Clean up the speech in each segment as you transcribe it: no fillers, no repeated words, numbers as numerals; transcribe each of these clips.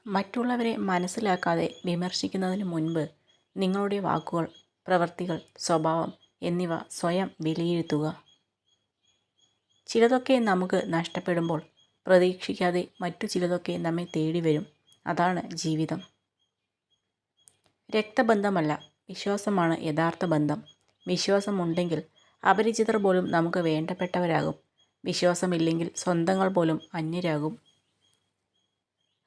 മറ്റുള്ളവരെ മനസ്സിലാക്കാതെ വിമർശിക്കുന്നതിന് മുൻപ് നിങ്ങളുടെ വാക്കുകൾ, പ്രവൃത്തികൾ, സ്വഭാവം എന്നിവ സ്വയം വിലയിരുത്തുക. ചിലതൊക്കെ നമുക്ക് നഷ്ടപ്പെടുമ്പോൾ പ്രതീക്ഷിക്കാതെ മറ്റു ചിലതൊക്കെ നമ്മെ തേടി വരും. അതാണ് ജീവിതം. രക്തബന്ധമല്ല, വിശ്വാസമാണ് യഥാർത്ഥ ബന്ധം. വിശ്വാസമുണ്ടെങ്കിൽ അപരിചിതർ പോലും നമുക്ക് വേണ്ടപ്പെട്ടവരാകും. വിശ്വാസമില്ലെങ്കിൽ സ്വന്തങ്ങൾ പോലും അന്യരാകും.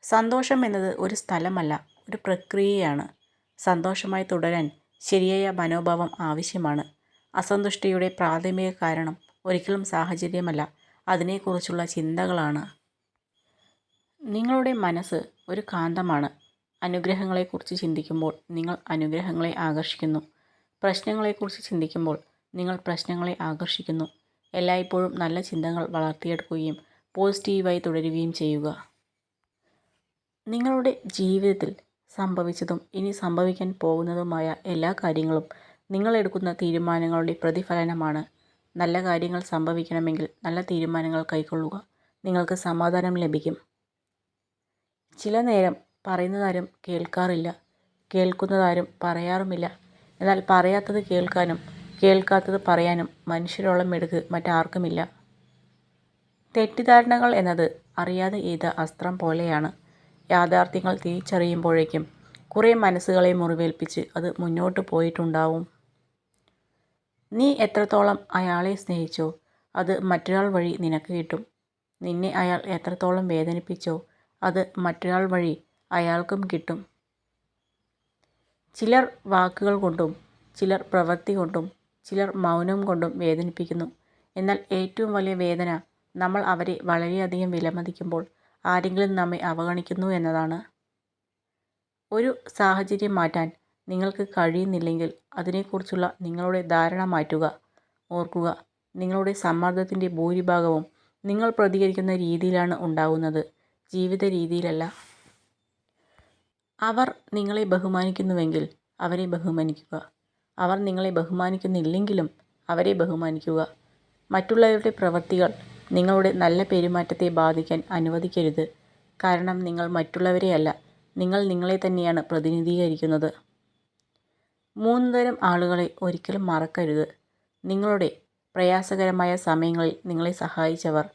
സന്തോഷം എന്നത് ഒരു സ്ഥലമല്ല, ഒരു പ്രക്രിയയാണ്. സന്തോഷമായി തുടരാൻ ശരിയായ മനോഭാവം ആവശ്യമാണ്. അസന്തുഷ്ടിയുടെ പ്രാഥമിക കാരണം ഒരിക്കലും സാഹചര്യമല്ല, അതിനെക്കുറിച്ചുള്ള ചിന്തകളാണ്. നിങ്ങളുടെ മനസ്സ് ഒരു കാന്തമാണ്. അനുഗ്രഹങ്ങളെക്കുറിച്ച് ചിന്തിക്കുമ്പോൾ നിങ്ങൾ അനുഗ്രഹങ്ങളെ ആകർഷിക്കുന്നു. പ്രശ്നങ്ങളെക്കുറിച്ച് ചിന്തിക്കുമ്പോൾ നിങ്ങൾ പ്രശ്നങ്ങളെ ആകർഷിക്കുന്നു. എല്ലായ്പ്പോഴും നല്ല ചിന്തകൾ വളർത്തിയെടുക്കുകയും പോസിറ്റീവായി തുടരുകയും ചെയ്യുക. നിങ്ങളുടെ ജീവിതത്തിൽ സംഭവിച്ചതും ഇനി സംഭവിക്കാൻ പോകുന്നതുമായ എല്ലാ കാര്യങ്ങളും നിങ്ങൾ എടുക്കുന്ന തീരുമാനങ്ങളുടെ പ്രതിഫലനമാണ്. നല്ല കാര്യങ്ങൾ സംഭവിക്കണമെങ്കിൽ നല്ല തീരുമാനങ്ങൾ കൈക്കൊള്ളുക. നിങ്ങൾക്ക് സമാധാനം ലഭിക്കും. ചില നേരം പറയുന്നതാരും കേൾക്കാറില്ല, കേൾക്കുന്നതാരും പറയാറുമില്ല. എന്നാൽ പറയാത്തത് കേൾക്കാനും കേൾക്കാത്തത് പറയാനും മനുഷ്യരോളം മിടുക്ക് മറ്റാർക്കുമില്ല. തെറ്റിദ്ധാരണകൾ എന്നത് അറിയാതെ എയ്ത അസ്ത്രം പോലെയാണ്. യാഥാർത്ഥ്യങ്ങൾ തിരിച്ചറിയുമ്പോഴേക്കും കുറേ മനസ്സുകളെ മുറിവേൽപ്പിച്ച് അത് മുന്നോട്ട് പോയിട്ടുണ്ടാവും. നീ എത്രത്തോളം അയാളെ സ്നേഹിച്ചോ അത് മറ്റൊരാൾ വഴി നിനക്ക് കിട്ടും. നിന്നെ അയാൾ എത്രത്തോളം വേദനിപ്പിച്ചോ അത് മറ്റൊരാൾ വഴി അയാൾക്കും കിട്ടും. ചിലർ വാക്കുകൾ കൊണ്ടും ചിലർ പ്രവൃത്തി കൊണ്ടും ചിലർ മൗനം കൊണ്ടും വേദനിപ്പിക്കുന്നു. എന്നാൽ ഏറ്റവും വലിയ വേദന നമ്മൾ അവരെ വളരെയധികം വിലമതിക്കുമ്പോൾ ആരെങ്കിലും നമ്മെ അവഗണിക്കുന്നു എന്നതാണ്. ഒരു സാഹചര്യം മാറ്റാൻ നിങ്ങൾക്ക് കഴിയുന്നില്ലെങ്കിൽ അതിനെക്കുറിച്ചുള്ള നിങ്ങളുടെ ധാരണ മാറ്റുക. ഓർക്കുക, നിങ്ങളുടെ സമ്മർദ്ദത്തിൻ്റെ ഭൂരിഭാഗവും നിങ്ങൾ പ്രതികരിക്കുന്ന രീതിയിലാണ് ഉണ്ടാകുന്നത്, ജീവിത രീതിയിലല്ല. അവർ നിങ്ങളെ ബഹുമാനിക്കുന്നുവെങ്കിൽ അവരെ ബഹുമാനിക്കുക. അവർ നിങ്ങളെ ബഹുമാനിക്കുന്നില്ലെങ്കിലും അവരെ ബഹുമാനിക്കുക. മറ്റുള്ളവരുടെ പ്രവൃത്തികൾ നിങ്ങളുടെ നല്ല പെരുമാറ്റത്തെ ബാധിക്കാൻ അനുവദിക്കരുത്. കാരണം നിങ്ങൾ മറ്റുള്ളവരെയല്ല, നിങ്ങൾ നിങ്ങളെ തന്നെയാണ് പ്രതിനിധീകരിക്കുന്നത്. 3 തരം ആളുകളെ ഒരിക്കലും മറക്കരുത്. നിങ്ങളുടെ പ്രയാസകരമായ സമയങ്ങളിൽ നിങ്ങളെ സഹായിച്ചവർ.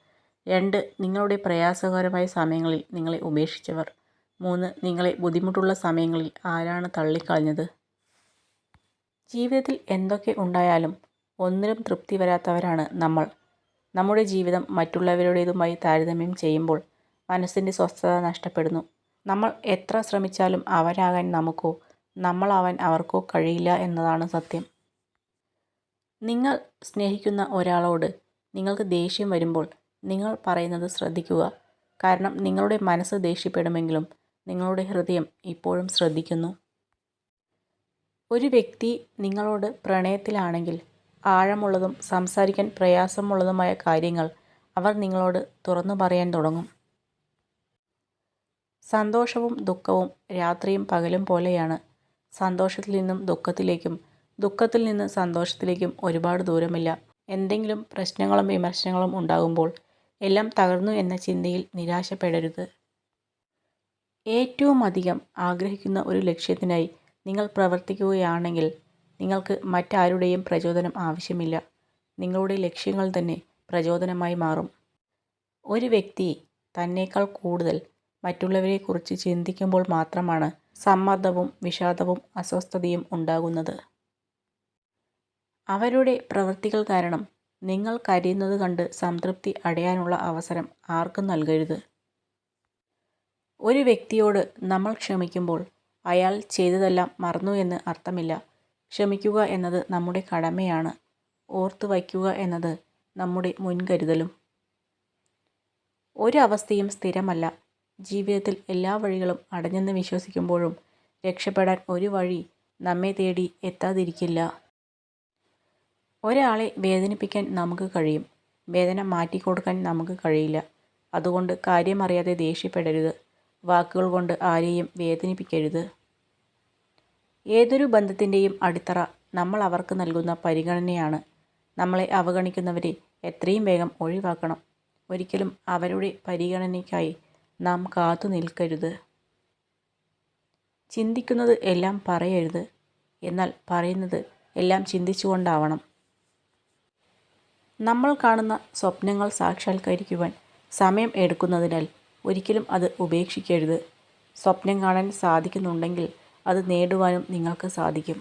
2 നിങ്ങളുടെ പ്രയാസകരമായ സമയങ്ങളിൽ നിങ്ങളെ ഉപേക്ഷിച്ചവർ. 3 നിങ്ങളെ ബുദ്ധിമുട്ടുള്ള സമയങ്ങളിൽ ആരാണ് തള്ളിക്കളഞ്ഞത്. ജീവിതത്തിൽ എന്തൊക്കെ ഉണ്ടായാലും ഒന്നിലും തൃപ്തി വരാത്തവരാണ് നമ്മൾ. നമ്മുടെ ജീവിതം മറ്റുള്ളവരുടേതുമായി താരതമ്യം ചെയ്യുമ്പോൾ മനസ്സിൻ്റെ സ്വസ്ഥത നഷ്ടപ്പെടുന്നു. നമ്മൾ എത്ര ശ്രമിച്ചാലും അവരാകാൻ നമുക്കോ നമ്മളാവാൻ അവർക്കോ കഴിയില്ല എന്നതാണ് സത്യം. നിങ്ങൾ സ്നേഹിക്കുന്ന ഒരാളോട് നിങ്ങൾക്ക് ദേഷ്യം വരുമ്പോൾ നിങ്ങൾ പറയുന്നത് ശ്രദ്ധിക്കുക. കാരണം നിങ്ങളുടെ മനസ്സ് ദേഷ്യപ്പെടുമെങ്കിലും നിങ്ങളുടെ ഹൃദയം ഇപ്പോഴും ശ്രദ്ധിക്കുന്നു. ഒരു വ്യക്തി നിങ്ങളോട് പ്രണയത്തിലാണെങ്കിൽ ആഴമുള്ളതും സംസാരിക്കാൻ പ്രയാസമുള്ളതുമായ കാര്യങ്ങൾ അവർ നിങ്ങളോട് തുറന്നു പറയാൻ തുടങ്ങും. സന്തോഷവും ദുഃഖവും രാത്രിയും പകലും പോലെയാണ്. സന്തോഷത്തിൽ നിന്നും ദുഃഖത്തിലേക്കും ദുഃഖത്തിൽ നിന്ന് സന്തോഷത്തിലേക്കും ഒരുപാട് ദൂരമില്ല. എന്തെങ്കിലും പ്രശ്നങ്ങളും വിമർശനങ്ങളും ഉണ്ടാകുമ്പോൾ എല്ലാം തകർന്നു എന്ന ചിന്തയിൽ നിരാശപ്പെടരുത്. ഏറ്റവും അധികം ആഗ്രഹിക്കുന്ന ഒരു ലക്ഷ്യത്തിനായി നിങ്ങൾ പ്രവർത്തിക്കുകയാണെങ്കിൽ നിങ്ങൾക്ക് മറ്റാരുടെയും പ്രചോദനം ആവശ്യമില്ല. നിങ്ങളുടെ ലക്ഷ്യങ്ങൾ തന്നെ പ്രചോദനമായി മാറും. ഒരു വ്യക്തി തന്നേക്കാൾ കൂടുതൽ മറ്റുള്ളവരെക്കുറിച്ച് ചിന്തിക്കുമ്പോൾ മാത്രമാണ് സമ്മർദ്ദവും വിഷാദവും അസ്വസ്ഥതയും ഉണ്ടാകുന്നത്. അവരുടെ പ്രവൃത്തികൾ കാരണം നിങ്ങൾ കരയുന്നത് കണ്ട് സംതൃപ്തി അടയാനുള്ള അവസരം ആർക്കും നൽകരുത്. ഒരു വ്യക്തിയോട് നമ്മൾ ക്ഷമിക്കുമ്പോൾ അയാൾ ചെയ്തതെല്ലാം മറന്നു എന്ന് അർത്ഥമില്ല. ക്ഷമിക്കുക എന്നത് നമ്മുടെ കടമയാണ്. ഓർത്തു വയ്ക്കുക എന്നത് നമ്മുടെ മുൻകരുതലും. ഒരവസ്ഥയും സ്ഥിരമല്ല. ജീവിതത്തിൽ എല്ലാ വഴികളും അടഞ്ഞെന്ന് വിശ്വസിക്കുമ്പോഴും രക്ഷപ്പെടാൻ ഒരു വഴി നമ്മെ തേടി എത്താതിരിക്കില്ല. ഒരാളെ വേദനിപ്പിക്കാൻ നമുക്ക് കഴിയും, വേദന മാറ്റിക്കൊടുക്കാൻ നമുക്ക് കഴിയില്ല. അതുകൊണ്ട് കാര്യമറിയാതെ ദേഷ്യപ്പെടരുത്. വാക്കുകൾ കൊണ്ട് ആരെയും വേദനിപ്പിക്കരുത്. ഏതൊരു ബന്ധത്തിൻ്റെയും അടിത്തറ നമ്മൾ അവർക്ക് നൽകുന്ന പരിഗണനയാണ്. നമ്മളെ അവഗണിക്കുന്നവരെ എത്രയും വേഗം ഒഴിവാക്കണം. ഒരിക്കലും അവരുടെ പരിഗണനയ്ക്കായി നാം കാത്തു നിൽക്കരുത്. ചിന്തിക്കുന്നത് എല്ലാം പറയരുത്, എന്നാൽ പറയുന്നത് എല്ലാം ചിന്തിച്ചുകൊണ്ടാവണം. നമ്മൾ കാണുന്ന സ്വപ്നങ്ങൾ സാക്ഷാത്കരിക്കുവാൻ സമയം എടുക്കുന്നതിനാൽ ഒരിക്കലും അത് ഉപേക്ഷിക്കരുത്. സ്വപ്നം കാണാൻ സാധിക്കുന്നുണ്ടെങ്കിൽ അത് നേടുവാനും നിങ്ങൾക്ക് സാധിക്കും.